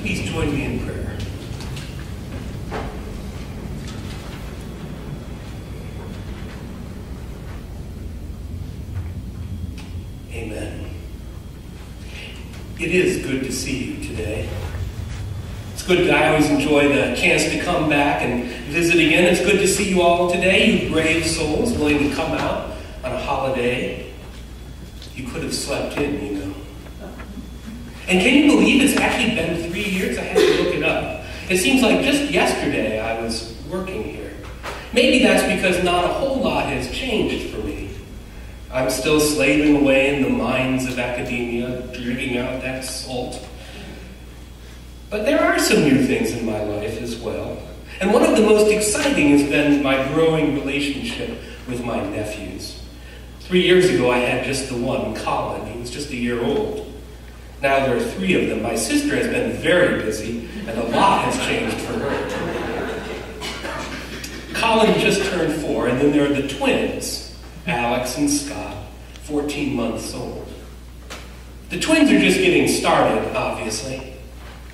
please join me in prayer. Amen. It is good to see you today. It's good. I always enjoy the chance to come back and visit again. It's good to see you all today, you brave souls willing to come out on a holiday. You could have slept in, you know. And can you believe it's actually been 3 years? I had to look it up. It seems like just yesterday I was working here. Maybe that's because not a whole lot has changed for me. I'm still slaving away in the mines of academia, digging out that salt. But there are some new things in my life as well. And one of the most exciting has been my growing relationship with my nephews. 3 years ago I had just the one, Colin. He was just a year old. Now there are 3 of them. My sister has been very busy, and a lot has changed for her. Colin just turned 4, and then there are the twins, Alex and Scott, 14 months old. The twins are just getting started, obviously.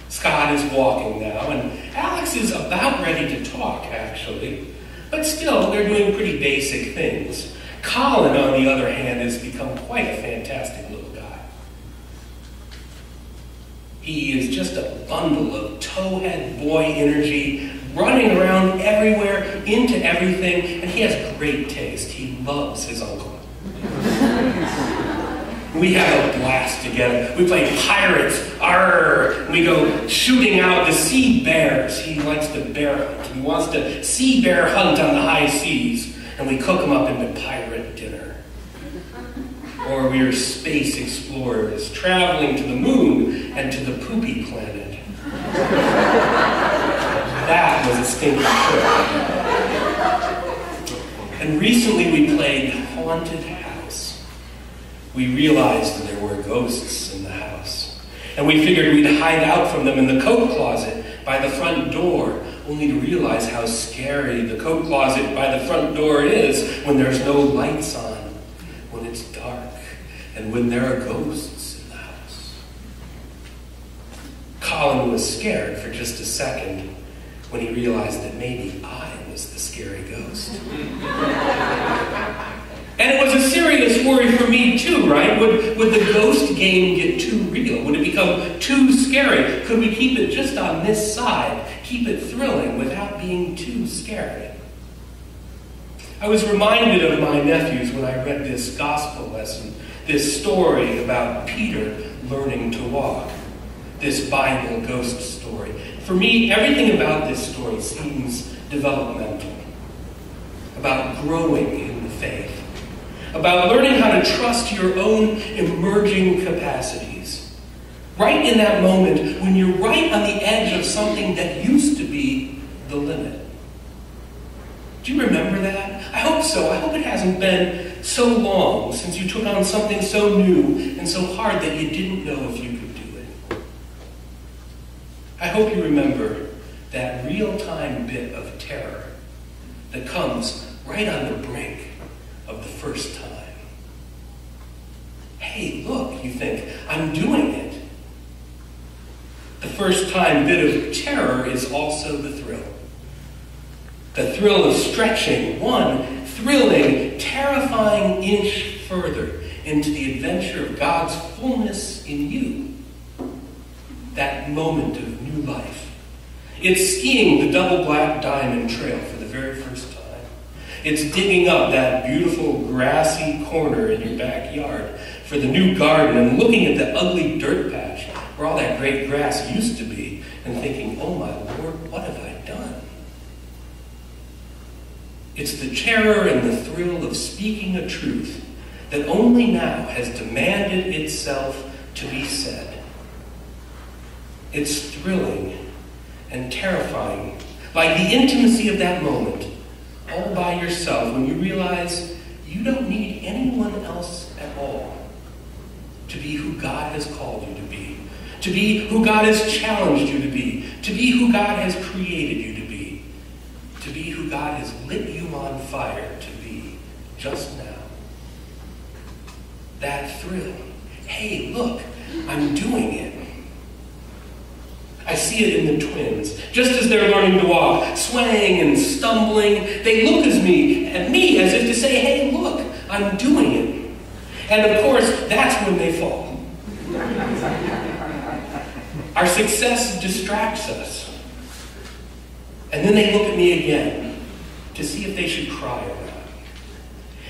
Scott is walking now, and Alex is about ready to talk, actually. But still, they're doing pretty basic things. Colin, on the other hand, has become quite a fantastic little guy. He is just a bundle of towhead boy energy, running around everywhere, into everything, and he has great taste. He loves his uncle. We have a blast together. We play pirates, arr! We go shooting out to sea bears. He likes to bear hunt. He wants to sea bear hunt on the high seas, and we cook them up into pirate dinner. Or we are space explorers, traveling to the moon and to the poopy planet. That was a stinking trip. And recently we played Haunted House. We realized that there were ghosts in the house. And we figured we'd hide out from them in the coat closet by the front door, only to realize how scary the coat closet by the front door is when there's no lights on, when it's dark, and when there are ghosts in the house. Colin was scared for just a second when he realized that maybe I was the scary ghost. And it was a serious worry for me too, right? Would the ghost game get too real? Would it become too scary? Could we keep it just on this side? Keep it thrilling without being too scary? I was reminded of my nephews when I read this gospel lesson, this story about Peter learning to walk, this Bible ghost story. For me, everything about this story seems developmental, about growing in the faith, about learning how to trust your own emerging capacities. Right in that moment when you're right on the edge of something that used to be the limit. Do you remember that? I hope so. I hope it hasn't been so long since you took on something so new and so hard that you didn't know if you could do it. I hope you remember that real-time bit of terror that comes right on the brink of the first time. Hey, look, you think, I'm doing it. The first time bit of terror is also the thrill. The thrill of stretching one thrilling, terrifying inch further into the adventure of God's fullness in you. That moment of new life. It's skiing the double black diamond trail for the very first time. It's digging up that beautiful grassy corner in your backyard for the new garden and looking at the ugly dirt patch where all that great grass used to be and thinking, oh my Lord, what have I done? It's the terror and the thrill of speaking a truth that only now has demanded itself to be said. It's thrilling and terrifying, like the intimacy of that moment, all by yourself, when you realize you don't need anyone else at all to be who God has called you to be who God has challenged you to be who God has created you to be who God has lit you on fire to be just now. That thrill. Hey, look, I'm doing it. I I see it in the twins. Just as they're learning to walk, swaying and stumbling, they look at me as if to say, hey, look, I'm doing it. And of course, that's when they fall. Our success distracts us. And then they look at me again to see if they should cry or not.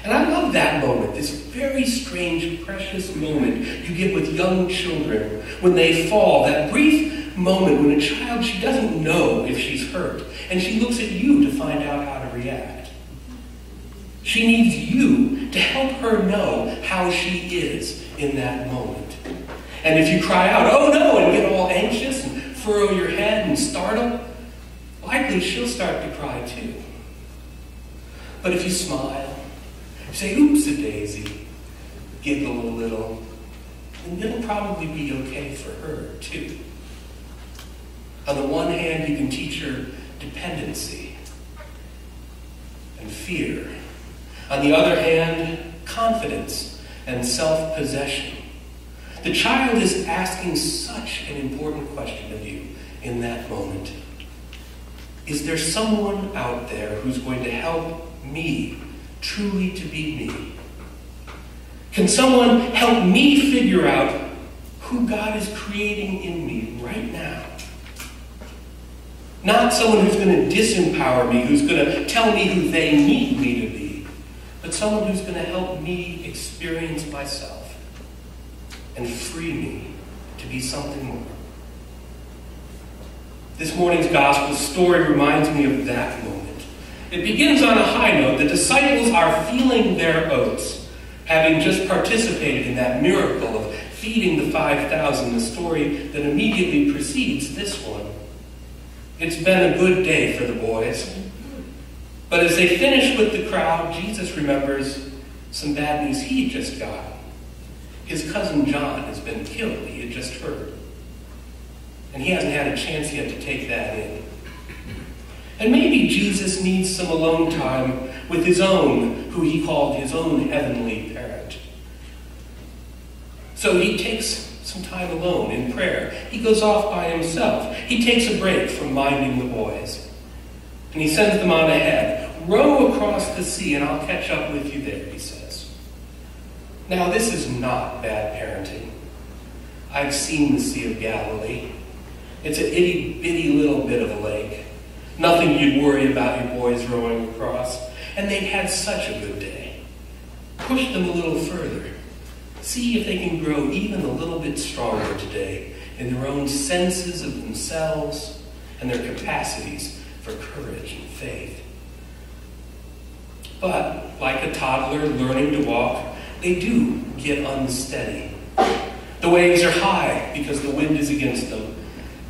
And I love that moment, this very strange, precious moment you get with young children when they fall, that brief moment when a child, she doesn't know if she's hurt, and she looks at you to find out how to react. She needs you to help her know how she is in that moment. And if you cry out, oh no, and get all anxious and furrow your head and startle, likely she'll start to cry too. But if you smile, say, oops-a-daisy, giggle a little, and it'll probably be okay for her, too. On the one hand, you can teach her dependency and fear. On the other hand, confidence and self-possession. The child is asking such an important question of you in that moment. Is there someone out there who's going to help me truly to be me? Can someone help me figure out who God is creating in me right now? Not someone who's going to disempower me, who's going to tell me who they need me to be, but someone who's going to help me experience myself and free me to be something more. This morning's gospel story reminds me of that moment. It begins on a high note. The disciples are feeling their oats, having just participated in that miracle of feeding the 5,000, the story that immediately precedes this one. It's been a good day for the boys. But as they finish with the crowd, Jesus remembers some bad news he just got. His cousin John has been killed, he had just heard. And he hasn't had a chance yet to take that in. And maybe Jesus needs some alone time with his own, who he called his own heavenly parent. So he takes some time alone in prayer. He goes off by himself. He takes a break from minding the boys. And he sends them on ahead. Row across the sea and I'll catch up with you there, he says. Now this is not bad parenting. I've seen the Sea of Galilee. It's an itty-bitty little bit of a lake. Nothing you'd worry about your boys rowing across. And they've had such a good day. Push them a little further. See if they can grow even a little bit stronger today in their own senses of themselves and their capacities for courage and faith. But, like a toddler learning to walk, they do get unsteady. The waves are high because the wind is against them.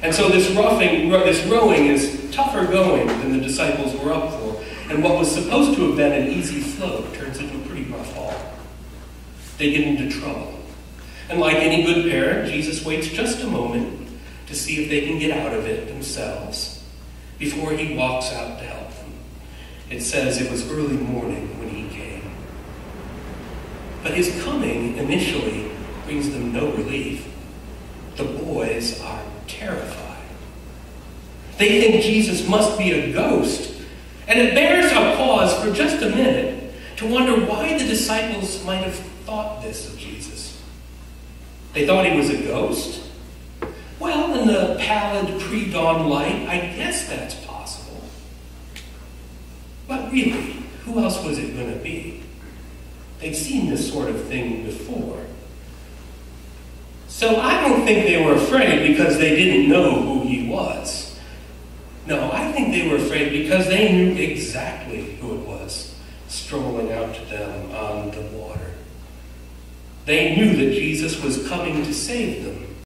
And so this rowing is tougher going than the disciples were up for. And what was supposed to have been an easy float turns into a pretty rough haul. They get into trouble. And like any good parent, Jesus waits just a moment to see if they can get out of it themselves before he walks out to help them. It says it was early morning when he came. But his coming initially brings them no relief. The boys are terrified. They think Jesus must be a ghost. And it bears a pause for just a minute to wonder why the disciples might have thought this of Jesus. They thought he was a ghost? Well, in the pallid pre-dawn light, I guess that's possible. But really, who else was it going to be? They'd seen this sort of thing before. So I don't think they were afraid because they didn't know who he was. No, I think they were afraid because they knew exactly who it was strolling out to them on the water. They knew that Jesus was coming to save them.